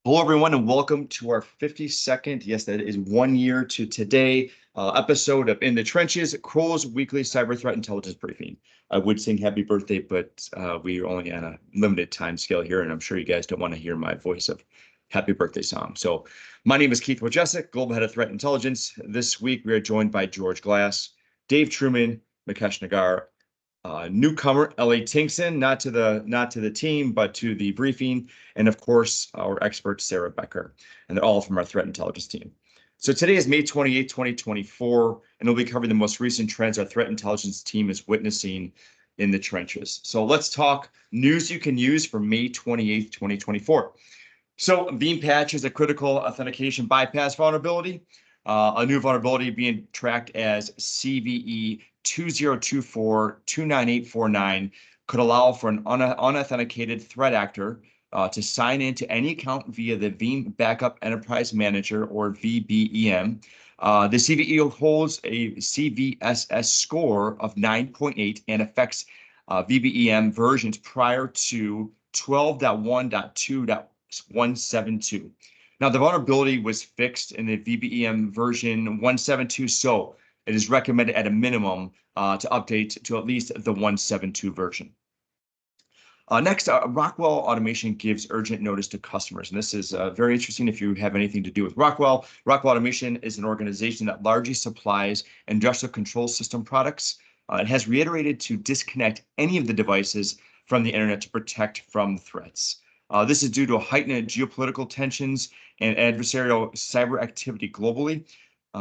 Hello, everyone, and welcome to our 52nd, yes, that is 1 year to today, episode of In the Trenches, Kroll's weekly cyber threat intelligence briefing. I would sing happy birthday, but we're only on a limited time scale here, and I'm sure you guys don't want to hear my voice of happy birthday song. So my name is Keith Wojcicki, Global Head of Threat Intelligence. This week, we are joined by George Glass, Dave Truman, Mukesh Nagar, newcomer Ellie Tinkson, not to the team, but to the briefing, and of course our expert Sarah Becker, and they're all from our threat intelligence team. So today is May 28th, 2024, and we'll be covering the most recent trends our threat intelligence team is witnessing in the trenches. So let's talk news you can use for May 28th, 2024. So Veeam patch is a critical authentication bypass vulnerability. A new vulnerability being tracked as CVE 2024-29849 could allow for an unauthenticated threat actor to sign into any account via the Veeam Backup Enterprise Manager, or VBEM. The CVE holds a CVSS score of 9.8 and affects VBEM versions prior to 12.1.2.172. Now, the vulnerability was fixed in the VBEM version 172, so it is recommended at a minimum to update to at least the 172 version. Next, Rockwell Automation gives urgent notice to customers, and this is very interesting if you have anything to do with Rockwell. Rockwell Automation is an organization that largely supplies industrial control system products. It has reiterated to disconnect any of the devices from the internet to protect from threats. This is due to heightened geopolitical tensions and adversarial cyber activity globally.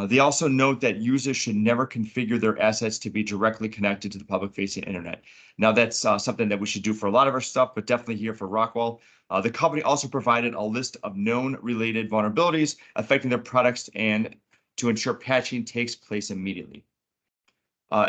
They also note that users should never configure their assets to be directly connected to the public-facing internet. Now, that's something that we should do for a lot of our stuff, but definitely here for Rockwell. The company also provided a list of known related vulnerabilities affecting their products and to ensure patching takes place immediately.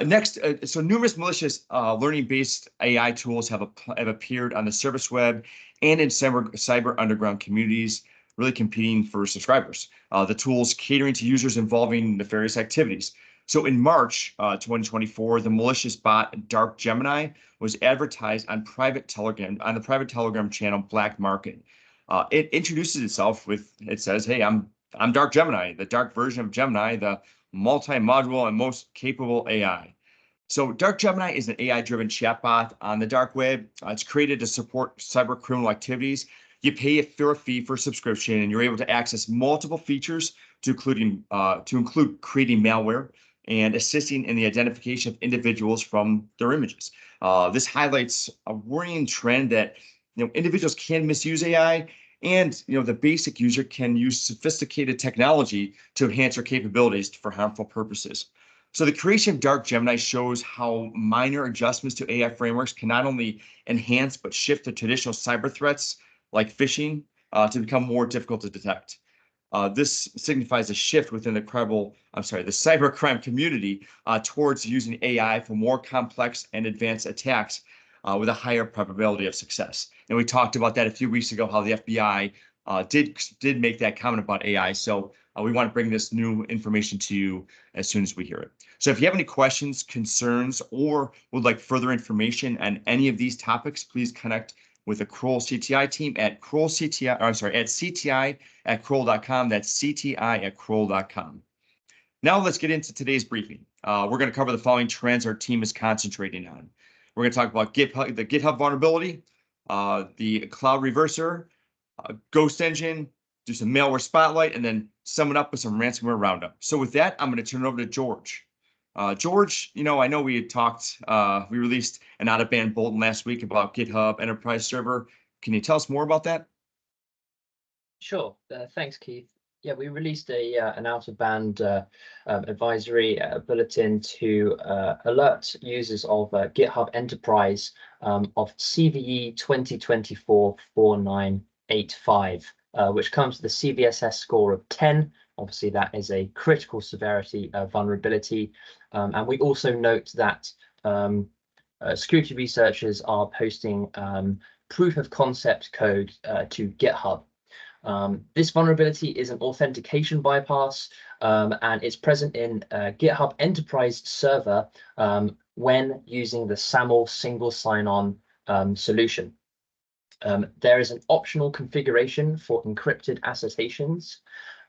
Next, so numerous malicious learning-based AI tools have appeared on the service web and in cyber underground communities, really competing for subscribers. The tools catering to users involving nefarious activities. So in March 2024, the malicious bot Dark Gemini was advertised on the private Telegram channel Black Market. It introduces itself with, it says, "Hey, I'm Dark Gemini, the dark version of Gemini, the multi-module and most capable AI." So Dark Gemini is an AI-driven chatbot on the dark web. It's created to support cyber criminal activities. You pay a fee for subscription, and you're able to access multiple features to include creating malware and assisting in the identification of individuals from their images. This highlights a worrying trend that individuals can misuse AI, and the basic user can use sophisticated technology to enhance their capabilities for harmful purposes. So the creation of Dark Gemini shows how minor adjustments to AI frameworks can not only enhance but shift the traditional cyber threats like phishing to become more difficult to detect. This signifies a shift within the cybercrime community towards using AI for more complex and advanced attacks with a higher probability of success. And we talked about that a few weeks ago, how the FBI did make that comment about AI. So we want to bring this new information to you as soon as we hear it. So if you have any questions, concerns, or would like further information on any of these topics, please connect with the Kroll CTI team at CTI@Kroll.com. That's CTI@Kroll.com. Now let's get into today's briefing. We're going to cover the following trends our team is concentrating on. We're going to talk about the GitHub vulnerability, the cloud reverser, Ghost Engine, do some malware spotlight, and then sum it up with some ransomware roundup. So with that, I'm going to turn it over to George. George, I know we had talked, we released an out-of-band bulletin last week about GitHub Enterprise Server. Can you tell us more about that? Sure. Thanks, Keith. Yeah, we released an out-of-band advisory bulletin to alert users of GitHub Enterprise of CVE 2024-4985, which comes with a CVSS score of 10. Obviously, that is a critical severity vulnerability. And we also note that security researchers are posting proof of concept code to GitHub. This vulnerability is an authentication bypass, and it's present in GitHub Enterprise Server when using the SAML single sign-on solution. There is an optional configuration for encrypted assertions,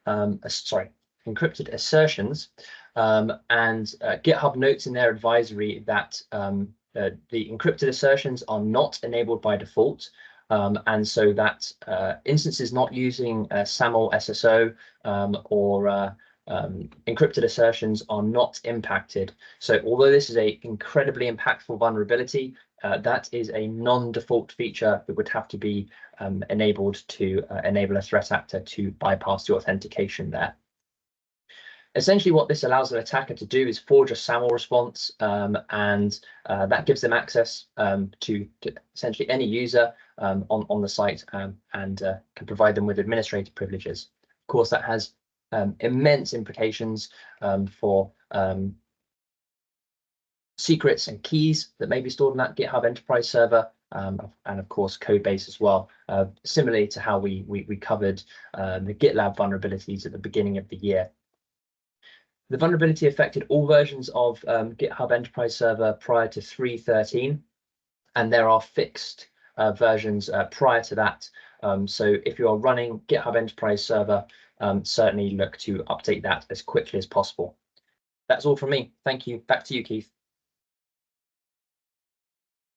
encrypted assertions, and GitHub notes in their advisory that the encrypted assertions are not enabled by default, and so that instances not using SAML SSO or encrypted assertions are not impacted. So although this is an incredibly impactful vulnerability, that is a non-default feature that would have to be enabled to enable a threat actor to bypass the authentication there. Essentially, what this allows an attacker to do is forge a SAML response, and that gives them access to essentially any user on the site and can provide them with administrative privileges. Of course, that has immense implications for secrets and keys that may be stored in that GitHub enterprise server, and of course code base as well, similarly to how we covered the GitLab vulnerabilities at the beginning of the year. The vulnerability affected all versions of GitHub enterprise server prior to 3.13, and there are fixed versions prior to that. So if you are running GitHub enterprise server, certainly look to update that as quickly as possible. That's all from me. Thank you. Back to you, Keith.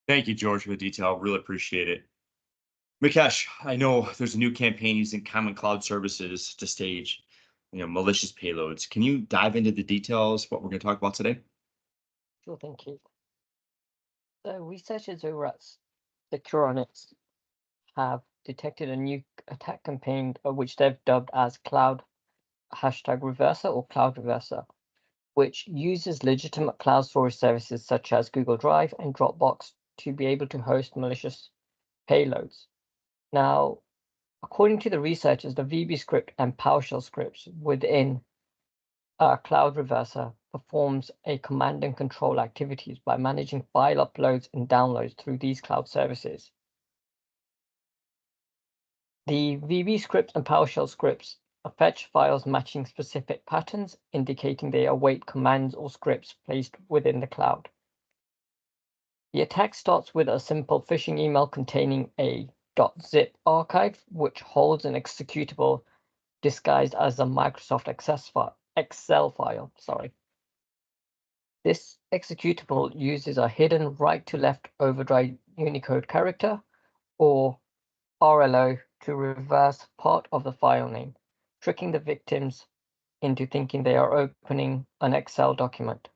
Thank you, George, for the detail. Really appreciate it. Mikesh, I know there's a new campaign using common cloud services to stage, malicious payloads. Can you dive into the details, what we're going to talk about today? Sure thing, Keith. So researchers over at Situational have detected a new attack campaign, which they've dubbed as Cloud #Reverser or Cloud Reverser, which uses legitimate cloud storage services such as Google Drive and Dropbox to be able to host malicious payloads. Now, according to the researchers, the VB script and PowerShell scripts within Cloud Reverser performs a command and control activities by managing file uploads and downloads through these cloud services. The VB scripts and PowerShell scripts fetch files matching specific patterns, indicating they await commands or scripts placed within the cloud. The attack starts with a simple phishing email containing a .zip archive, which holds an executable disguised as a Microsoft Excel file. This executable uses a hidden right-to-left override Unicode character, or RLO, to reverse part of the file name, tricking the victims into thinking they are opening an Excel document.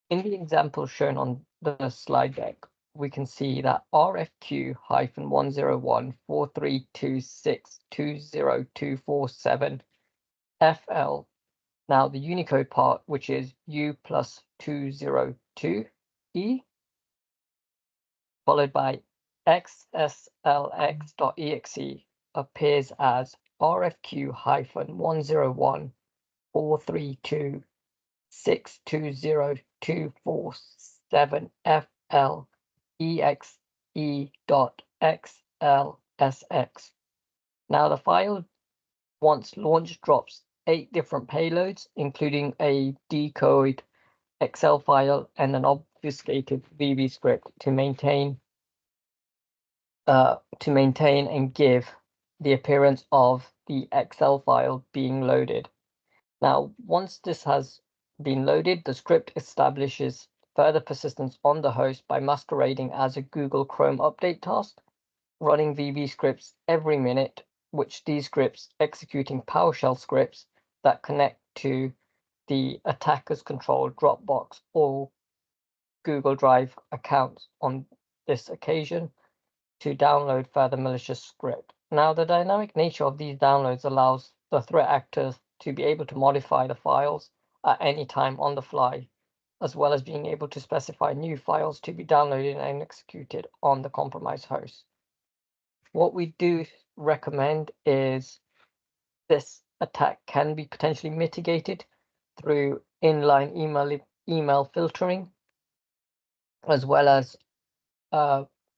In the example shown on the slide deck, we can see that RFQ-101-432620247FL. Now the Unicode part, which is U+202E, followed by XSLX.exe, appears as RFQ-101-432620247FL exe.xlsx. Now the file, once launched, drops 8 different payloads, including a decode Excel file and an obfuscated VB script to maintain and give the appearance of the Excel file being loaded. Now, once this has been loaded, the script establishes further persistence on the host by masquerading as a Google Chrome update task, running VB scripts every minute, which these scripts executing PowerShell scripts that connect to the attacker's controlled Dropbox or Google Drive accounts on this occasion to download further malicious script. Now, the dynamic nature of these downloads allows the threat actors to be able to modify the files at any time on the fly, as well as being able to specify new files to be downloaded and executed on the compromised host. What we do recommend is this attack can be potentially mitigated through inline email filtering, as well as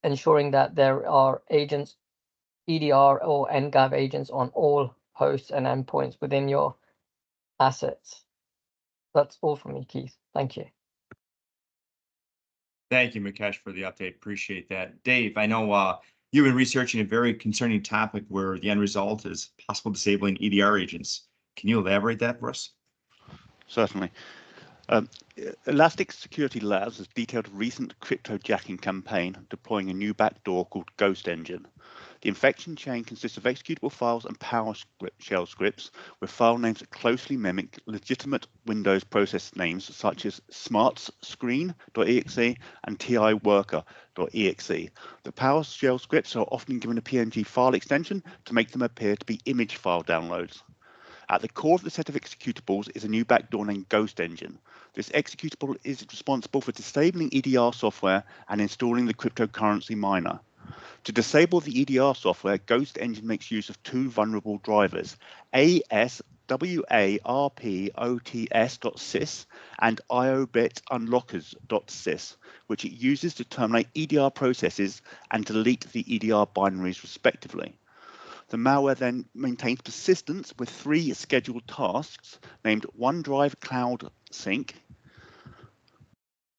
ensuring that there are agents, EDR or NGAV agents on all hosts and endpoints within your assets. That's all from me, Keith. Thank you. Thank you, Mikesh, for the update. Appreciate that. Dave, I know You've been researching a very concerning topic where the end result is possible disabling EDR agents. Can you elaborate that for us? Certainly. Elastic Security Labs has detailed a recent cryptojacking campaign deploying a new backdoor called GHOSTENGINE. The infection chain consists of executable files and PowerShell scripts with file names that closely mimic legitimate Windows process names such as smartscreen.exe and tiworker.exe. The PowerShell scripts are often given a PNG file extension to make them appear to be image file downloads. At the core of the set of executables is a new backdoor named GHOSTENGINE. This executable is responsible for disabling EDR software and installing the cryptocurrency miner. To disable the EDR software, GHOSTENGINE makes use of two vulnerable drivers, ASWARPOTS.sys and IOBITUnlockers.sys, which it uses to terminate EDR processes and delete the EDR binaries respectively. The malware then maintains persistence with three scheduled tasks named OneDrive Cloud Sync,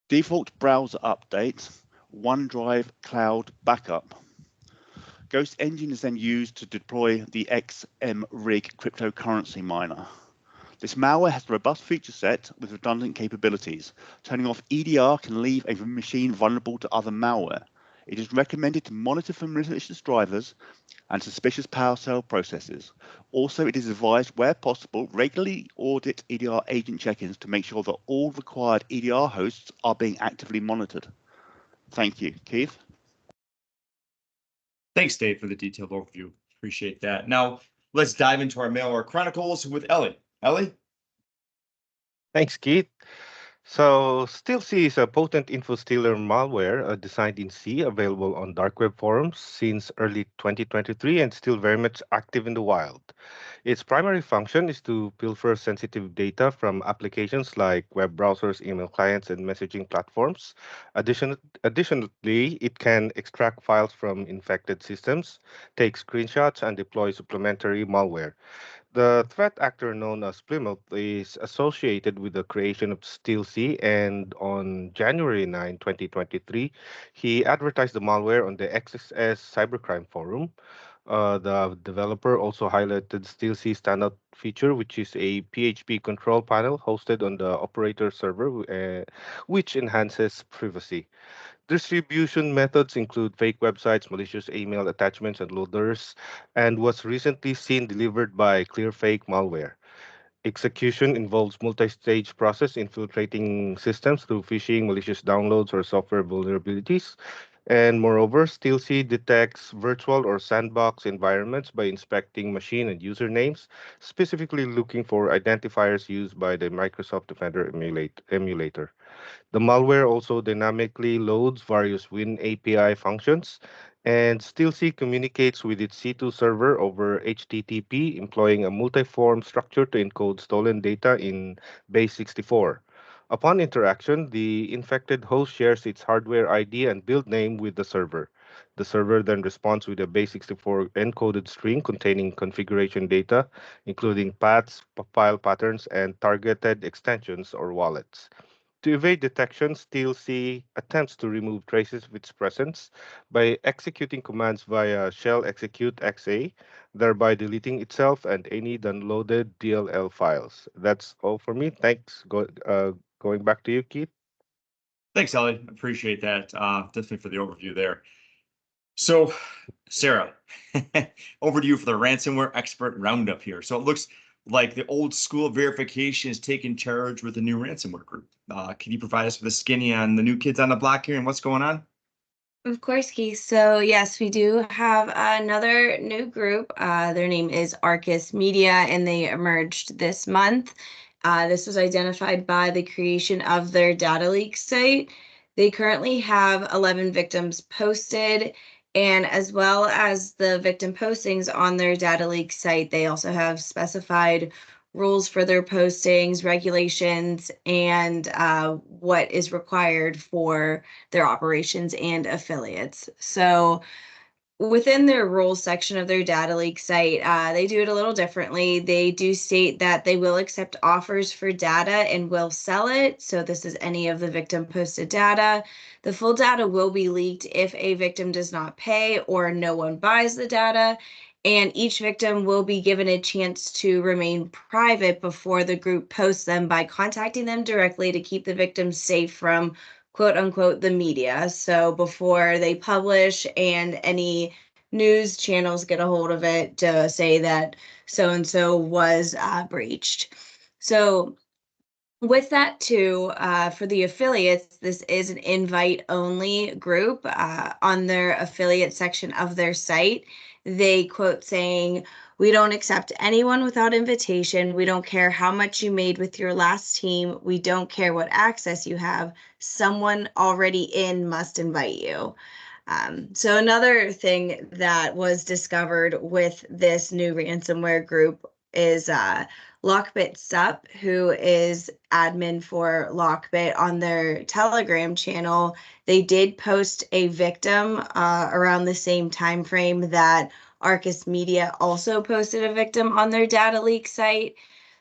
Default Browser Update, OneDrive Cloud Backup. GHOSTENGINE is then used to deploy the XMRig cryptocurrency miner. This malware has a robust feature set with redundant capabilities. Turning off EDR can leave a machine vulnerable to other malware. It is recommended to monitor for malicious drivers and suspicious PowerShell processes. Also, it is advised, where possible, regularly audit EDR agent check-ins to make sure that all required EDR hosts are being actively monitored. Thank you. Keith? Thanks, Dave, for the detailed overview. Appreciate that. Now, let's dive into our Malware Chronicles with Ellie. Ellie? Thanks, Keith. So, STEALC is a potent info stealer malware designed in C, available on dark web forums since early 2023 and still very much active in the wild. Its primary function is to pilfer sensitive data from applications like web browsers, email clients, and messaging platforms. Additionally, it can extract files from infected systems, take screenshots, and deploy supplementary malware. The threat actor known as Plymouth is associated with the creation of STEALC, and on January 9, 2023, he advertised the malware on the XSS Cybercrime Forum. The developer also highlighted STEALC's standout feature, which is a PHP control panel hosted on the operator server, which enhances privacy. Distribution methods include fake websites, malicious email attachments, and loaders, and was recently seen delivered by ClearFake malware. Execution involves multi-stage process infiltrating systems through phishing, malicious downloads, or software vulnerabilities. And moreover, StealC detects virtual or sandbox environments by inspecting machine and usernames, specifically looking for identifiers used by the Microsoft Defender emulator. The malware also dynamically loads various Win API functions, and StealC communicates with its C2 server over HTTP, employing a multi-form structure to encode stolen data in base64. Upon interaction, the infected host shares its hardware ID and build name with the server. The server then responds with a base64 encoded string containing configuration data, including paths, file patterns, and targeted extensions or wallets. To evade detection, StealC attempts to remove traces of its presence by executing commands via shell execute XA, thereby deleting itself and any downloaded DLL files. That's all for me. Thanks. Going back to you, Keith. Thanks, Ellie. Appreciate that. Definitely for the overview there. So, Sarah, over to you for the ransomware expert roundup here. So it looks like the old school verification is taking charge with the new ransomware group. Can you provide us with a skinny on the new kids on the block here and what's going on? Of course, Keith. So yes, we do have another new group. Their name is Arcus Media, and they emerged this month. This was identified by the creation of their data leak site. They currently have 11 victims posted, and as well as the victim postings on their data leak site, they also have specified rules for their postings, regulations, and what is required for their operations and affiliates. So within their rules section of their data leak site, they do it a little differently. They do state that they will accept offers for data and will sell it. So this is any of the victim posted data. The full data will be leaked if a victim does not pay or no one buys the data. And each victim will be given a chance to remain private before the group posts them by contacting them directly to keep the victim safe from quote unquote the media. So before they publish and any news channels get a hold of it to say that so and so was breached. So with that too, for the affiliates, this is an invite only group. On their affiliate section of their site, they quote saying, "We don't accept anyone without invitation. We don't care how much you made with your last team. We don't care what access you have. Someone already in must invite you." So another thing that was discovered with this new ransomware group is Lockbit Sup, who is admin for Lockbit on their Telegram channel. They did post a victim around the same time frame that Arcus Media also posted a victim on their data leak site.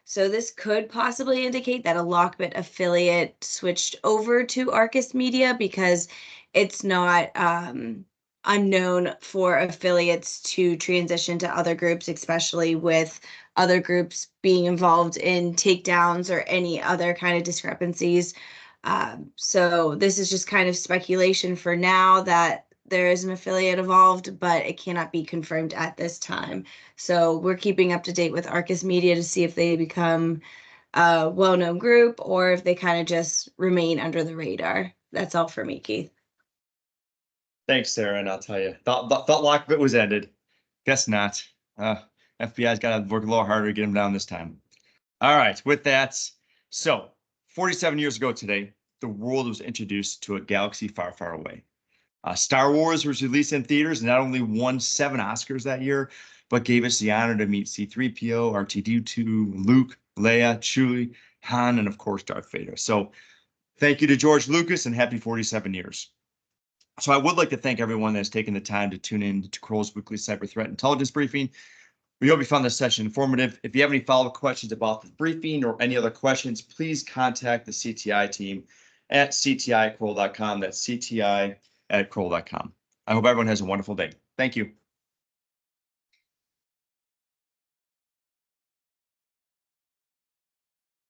So this could possibly indicate that a Lockbit affiliate switched over to Arcus Media, because it's not unknown for affiliates to transition to other groups, especially with other groups being involved in takedowns or any other kind of discrepancies. So this is just kind of speculation for now that there is an affiliate involved, but it cannot be confirmed at this time. So we're keeping up to date with Arcus Media to see if they become a well-known group or if they kind of just remain under the radar. That's all for me, Keith. Thanks, Sarah, and I'll tell you, thought Lockbit was ended. Guess not. FBI's got to work a little harder to get him down this time. All right, with that, so 47 years ago today, the world was introduced to a galaxy far, far away. Star Wars was released in theaters and not only won 7 Oscars that year, but gave us the honor to meet C-3PO, R2-D2, Luke, Leia, Chewie, Han, and of course, Darth Vader. So thank you to George Lucas and happy 47 years. So I would like to thank everyone that's taken the time to tune in to Kroll's weekly cyber threat intelligence briefing. We hope you found this session informative. If you have any follow-up questions about the briefing or any other questions, please contact the CTI team at cti@kroll.com. That's cti@kroll.com. I hope everyone has a wonderful day. Thank you.